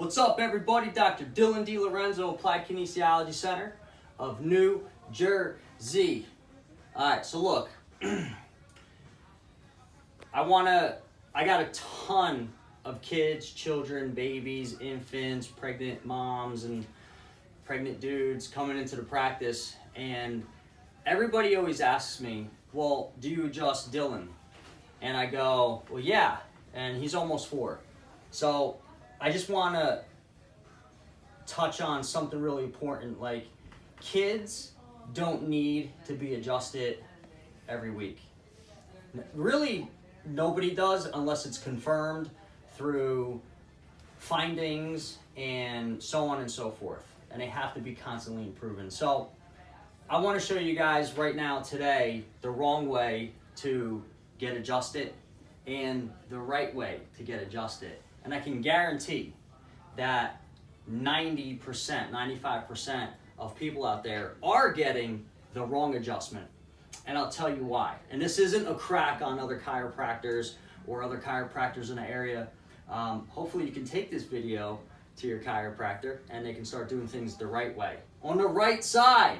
What's up, everybody? Dr. Dylan DiLorenzo, Applied Kinesiology Center of New Jersey. All right, so look, I got a ton of kids, children, babies, infants, pregnant moms, and pregnant dudes coming into the practice, and everybody always asks me, well, do you adjust Dylan? And I go, well, yeah, and he's almost 4. So I just want to touch on something really important. Like, kids don't need to be adjusted every week. Really, nobody does unless it's confirmed through findings and so on and so forth. And they have to be constantly improving. So I want to show you guys right now today the wrong way to get adjusted and the right way to get adjusted. And I can guarantee that 90%, 95% of people out there are getting the wrong adjustment. And I'll tell you why. And this isn't a crack on other chiropractors or other chiropractors in the area. Hopefully you can take this video to your chiropractor and they can start doing things the right way. On the right side,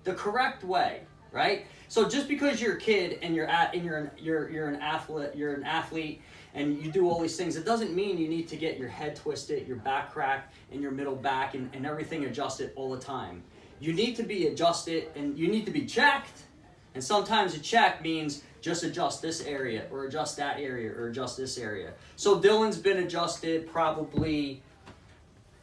the correct way, right? So just because you're a kid and you're an athlete and you do all these things, it doesn't mean you need to get your head twisted, your back cracked, and your middle back and everything adjusted all the time. You need to be adjusted and you need to be checked. And sometimes a check means just adjust this area or adjust that area or adjust this area. So Dylan's been adjusted probably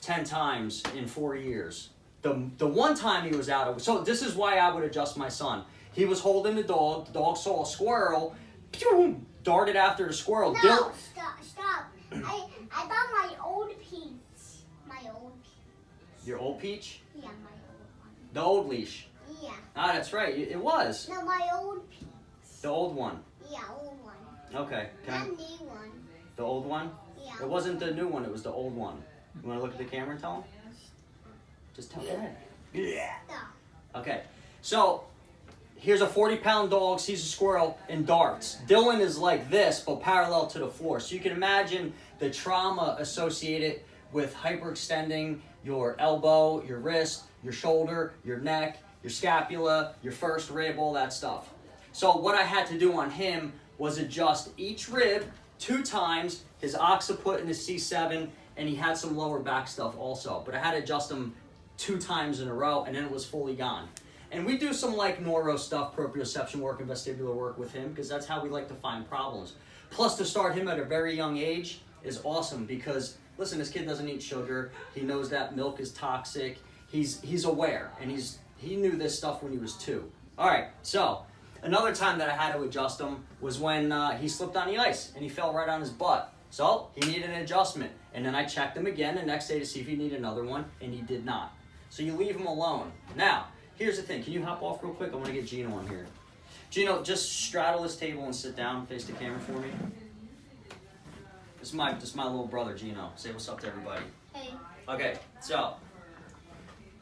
10 times in 4 years. The one time he was out of, so this is why I would adjust my son. He was holding the dog saw a squirrel, pew, darted after the squirrel. No, stop. I thought my old peach. Your old peach? Yeah, my old one. The old leash? Yeah. Ah, that's right, it was. No, my old peach. The old one? Yeah, old one. Okay. Not new one. The old one? Yeah. It wasn't the new one, it was the old one. You want to look at the camera and tell him? Just tell him. Yeah. Stop. Okay, so here's a 40-pound dog, sees a squirrel, and darts. Dylan is like this, but parallel to the floor. So you can imagine the trauma associated with hyperextending your elbow, your wrist, your shoulder, your neck, your scapula, your first rib, all that stuff. So what I had to do on him was adjust each rib 2 times, his occiput and his C7, and he had some lower back stuff also. But I had to adjust him 2 times in a row, and then it was fully gone. And we do some like neuro stuff, proprioception work and vestibular work with him, because that's how we like to find problems. Plus, to start him at a very young age is awesome because, listen, this kid doesn't eat sugar. He knows that milk is toxic. He's aware, and he knew this stuff when he was 2. All right, so another time that I had to adjust him was when he slipped on the ice, and he fell right on his butt. So he needed an adjustment. And then I checked him again the next day to see if he needed another one, and he did not. So you leave him alone. Now, here's the thing. Can you hop off real quick? I want to get Gino on here. Gino, just straddle this table and sit down. Face the camera for me. This is my little brother, Gino. Say what's up to everybody. Hey. Okay, so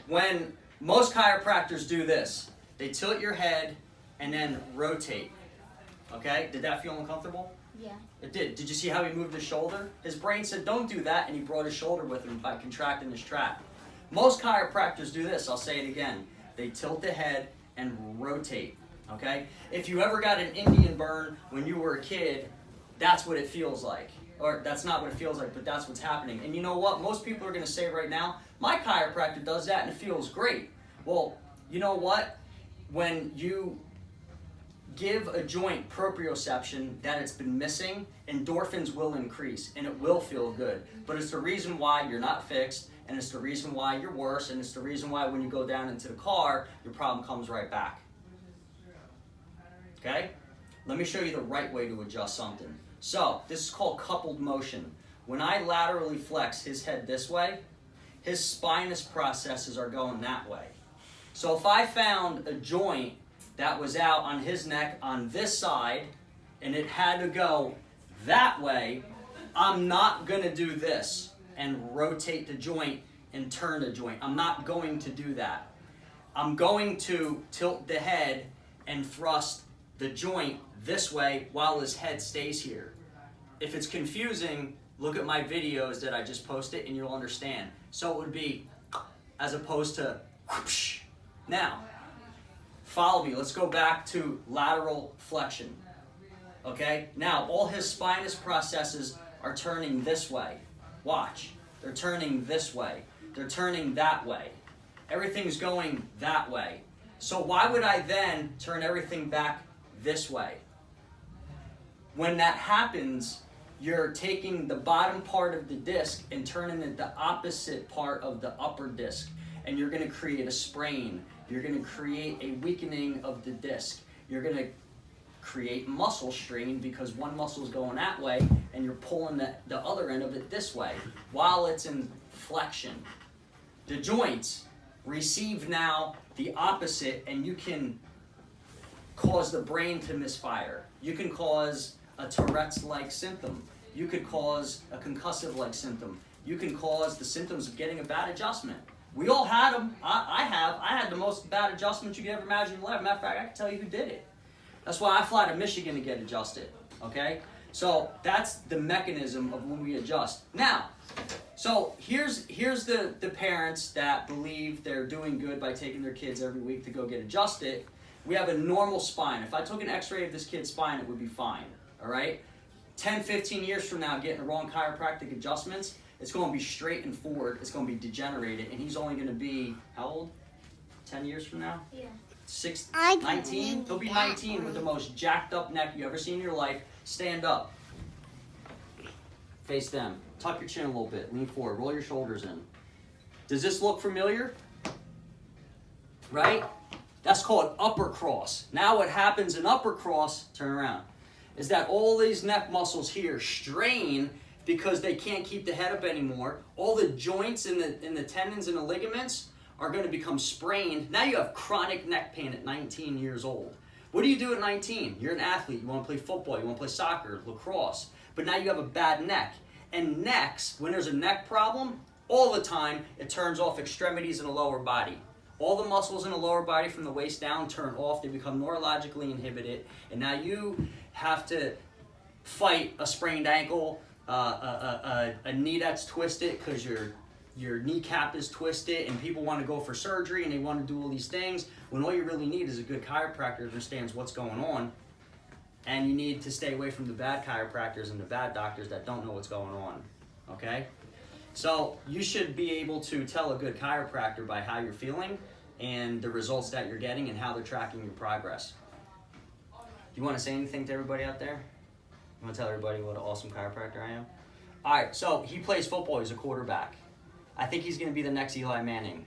when most chiropractors do this, they tilt your head and then rotate. Okay? Did that feel uncomfortable? Yeah. It did. Did you see how he moved his shoulder? His brain said, don't do that, and he brought his shoulder with him by contracting his trap. Most chiropractors do this. I'll say it again. They tilt the head and rotate, okay? If you ever got an Indian burn when you were a kid, that's what it feels like. Or that's not what it feels like, but that's what's happening. And you know what? Most people are going to say right now, my chiropractor does that and it feels great. Well, you know what? When you give a joint proprioception that it's been missing, endorphins will increase and it will feel good. But it's the reason why you're not fixed, and it's the reason why you're worse, and it's the reason why when you go down into the car, your problem comes right back. Okay? Let me show you the right way to adjust something. So, this is called coupled motion. When I laterally flex his head this way, his spinous processes are going that way. So if I found a joint that was out on his neck on this side, and it had to go that way, I'm not going to do this and rotate the joint and turn the joint. I'm not going to do that. I'm going to tilt the head and thrust the joint this way while his head stays here. If it's confusing, look at my videos that I just posted and you'll understand. So it would be as opposed to whoosh. Now, follow me. Let's go back to lateral flexion. Okay? Now, all his spinous processes are turning this way. Watch. They're turning this way. They're turning that way. Everything's going that way. So why would I then turn everything back this way? When that happens, you're taking the bottom part of the disc and turning it the opposite part of the upper disc. And you're going to create a sprain. You're going to create a weakening of the disc. You're going to create muscle strain because one muscle is going that way and you're pulling the other end of it this way while it's in flexion. The joints receive now the opposite, and you can cause the brain to misfire. You can cause a Tourette's-like symptom. You could cause a concussive-like symptom. You can cause the symptoms of getting a bad adjustment. We all had them. I had the most bad adjustment you could ever imagine in your life. Matter of fact, I can tell you who did it. That's why I fly to Michigan to get adjusted, okay? So that's the mechanism of when we adjust. Now, so here's the parents that believe they're doing good by taking their kids every week to go get adjusted. We have a normal spine. If I took an x-ray of this kid's spine, it would be fine, all right? 10, 15 years from now, getting the wrong chiropractic adjustments, it's going to be straight and forward. It's going to be degenerated, and he's only going to be, how old? 10 years from now? Yeah. 19? He'll be 19 with the most jacked up neck you ever seen in your life. Stand up. Face them. Tuck your chin a little bit. Lean forward. Roll your shoulders in. Does this look familiar? Right? That's called upper cross. Now what happens in upper cross, turn around, is that all these neck muscles here strain because they can't keep the head up anymore. All the joints and the tendons and the ligaments are going to become sprained. Now you have chronic neck pain at 19 years old. What do you do at 19? You're an athlete. You want to play football. You want to play soccer, lacrosse. But now you have a bad neck. And necks, when there's a neck problem, all the time, it turns off extremities in the lower body. All the muscles in the lower body from the waist down turn off. They become neurologically inhibited. And now you have to fight a sprained ankle, a knee that's twisted because your kneecap is twisted, and people want to go for surgery and they want to do all these things when all you really need is a good chiropractor who understands what's going on, and you need to stay away from the bad chiropractors and the bad doctors that don't know what's going on, okay? So you should be able to tell a good chiropractor by how you're feeling and the results that you're getting and how they're tracking your progress. Do you want to say anything to everybody out there? You want to tell everybody what an awesome chiropractor I am? All right, so he plays football. He's a quarterback. I think he's going to be the next Eli Manning.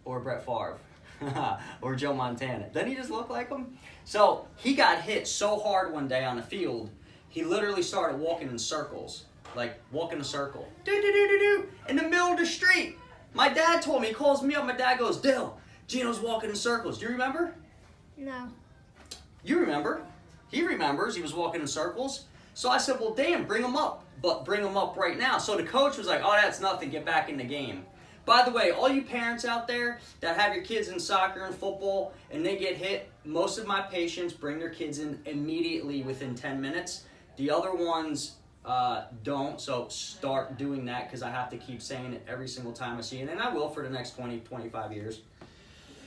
Or Brett Favre. Or Joe Montana. Doesn't he just look like him? So he got hit so hard one day on the field, he literally started walking in circles. Like, walking a circle. Do-do-do-do-do. In the middle of the street. My dad told me, he calls me up, my dad goes, Dill, Gino's walking in circles. Do you remember? No. You remember. He remembers. He was walking in circles. So I said, well, damn, bring him up. But bring him up right now. So the coach was like, oh, that's nothing. Get back in the game. By the way, all you parents out there that have your kids in soccer and football and they get hit, most of my patients bring their kids in immediately within 10 minutes. The other ones don't. So start doing that because I have to keep saying it every single time I see it. And I will for the next 20, 25 years.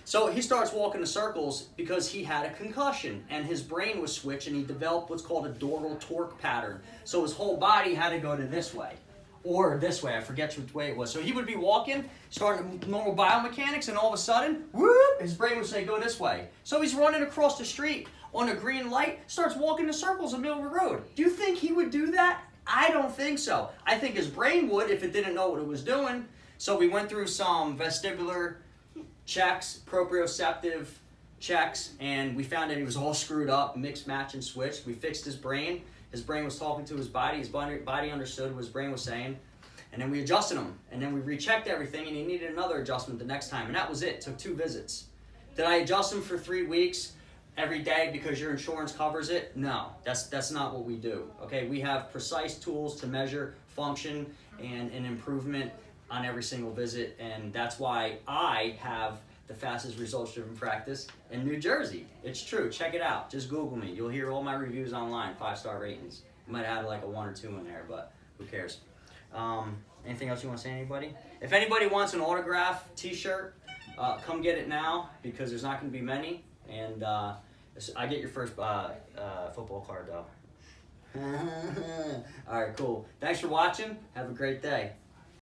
So he starts walking in circles because he had a concussion and his brain was switched and he developed what's called a dorsal torque pattern. So his whole body had to go to this way or this way. I forget which way it was. So he would be walking, starting normal biomechanics, and all of a sudden, whoop, his brain would say go this way. So he's running across the street on a green light, starts walking in circles in the middle of the road. Do you think he would do that? I don't think so. I think his brain would if it didn't know what it was doing. So we went through some vestibular checks, proprioceptive checks, and we found that he was all screwed up, mixed, match, and switched. We fixed his brain. His brain was talking to his body. His body understood what his brain was saying. And then we adjusted him. And then we rechecked everything, and he needed another adjustment the next time. And that was it. It took 2 visits. Did I adjust him for 3 weeks every day because your insurance covers it? No, that's not what we do. Okay, we have precise tools to measure function and an improvement on every single visit, and that's why I have the fastest results-driven practice in New Jersey. It's true. Check it out. Just Google me. You'll hear all my reviews online, 5-star ratings. Might add like a 1 or 2 in there, but who cares? Anything else you want to say to anybody? If anybody wants an autograph t-shirt, come get it now because there's not going to be many. And I get your first football card though. All right, cool. Thanks for watching. Have a great day.